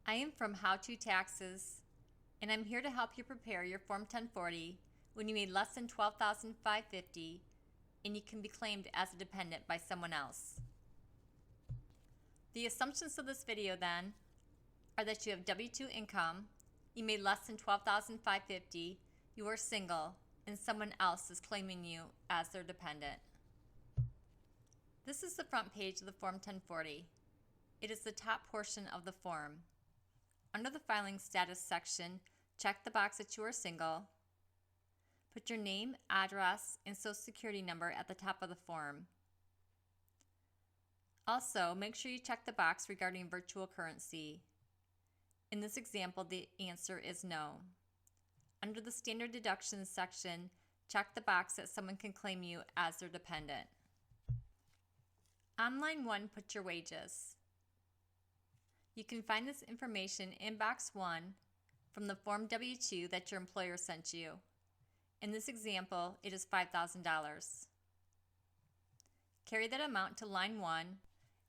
I am from How To Taxes, and I'm here to help you prepare your Form 1040 when you made less than $12,550 and you can be claimed as a dependent by someone else. The assumptions of this video then are that you have W-2 income, you made less than $12,550, you are single, and someone else is claiming you as their dependent. This is the front page of the Form 1040. It is the top portion of the form. Under the filing status section, check the box that you are single. Put your name, address, and social security number at the top of the form. Also, make sure you check the box regarding virtual currency. In this example, the answer is no. Under the standard deductions section, check the box that someone can claim you as their dependent. On line 1, put your wages. You can find this information in box 1 from the Form W-2 that your employer sent you. In this example, it is $5,000. Carry that amount to line 1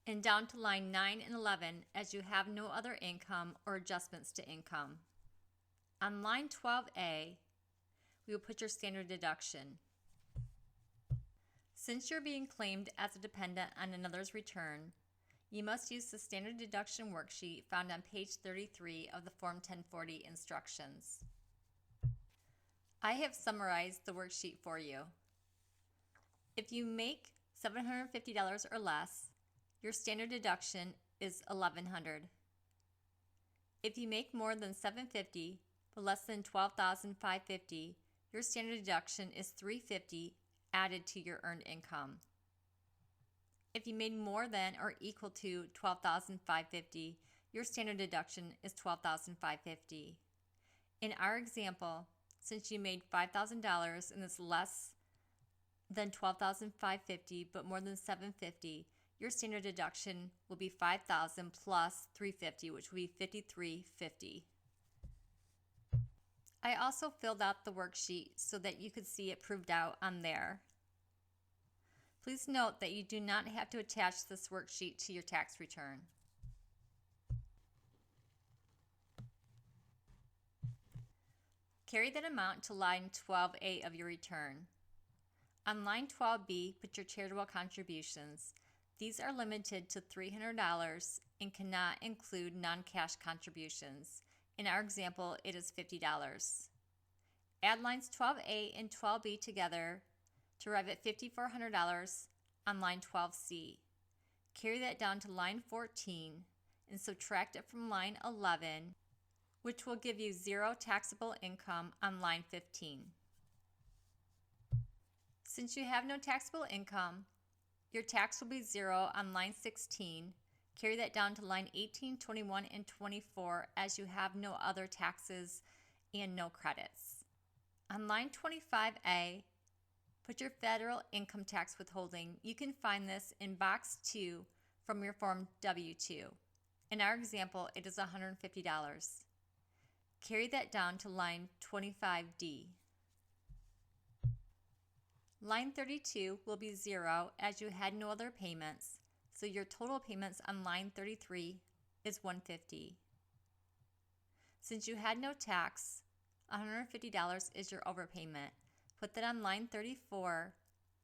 and down to line 9 and 11 as you have no other income or adjustments to income. On line 12A, we will put your standard deduction. Since you're being claimed as a dependent on another's return, you must use the standard deduction worksheet found on page 33 of the Form 1040 instructions. I have summarized the worksheet for you. If you make $750 or less, your standard deduction is $1,100. If you make more than $750 but less than $12,550, your standard deduction is $350 added to your earned income. If you made more than or equal to $12,550, your standard deduction is $12,550. In our example, since you made $5,000 and is less than $12,550 but more than $750, your standard deduction will be $5,000 plus $350, which will be $53.50. I also filled out the worksheet so that you could see it proved out on there. Please note that you do not have to attach this worksheet to your tax return. Carry that amount to line 12A of your return. On line 12B, put your charitable contributions. These are limited to $300 and cannot include non-cash contributions. In our example, it is $50. Add lines 12A and 12B together to arrive at $5,400 on line 12C. Carry that down to line 14 and subtract it from line 11, which will give you zero taxable income on line 15. Since you have no taxable income, your tax will be zero on line 16. Carry that down to line 18, 21, and 24 as you have no other taxes and no credits. On line 25A, put your federal income tax withholding. You can find this in box 2 from your Form W-2. In our example, it is $150. Carry that down to line 25D. Line 32 will be zero as you had no other payments, so your total payments on line 33 is $150. Since you had no tax, $150 is your overpayment. Put that on line 34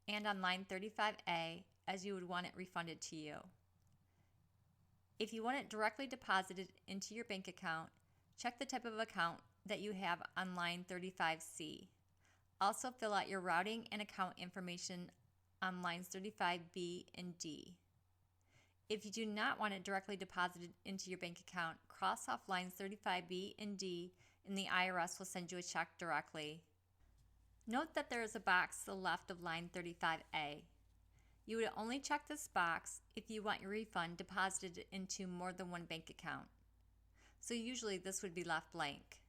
and on line 35A as you would want it refunded to you. If you want it directly deposited into your bank account, check the type of account that you have on line 35C. Also fill out your routing and account information on lines 35B and D. If you do not want it directly deposited into your bank account, cross off lines 35B and D and the IRS will send you a check directly. Note that there is a box to the left of line 35A. You would only check this box if you want your refund deposited into more than one bank account. So usually this would be left blank.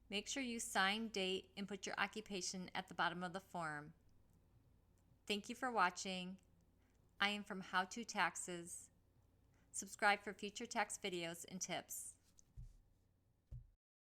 Make sure you sign, date, and put your occupation at the bottom of the form. Thank you for watching. I am from How To Taxes. Subscribe for future tax videos and tips.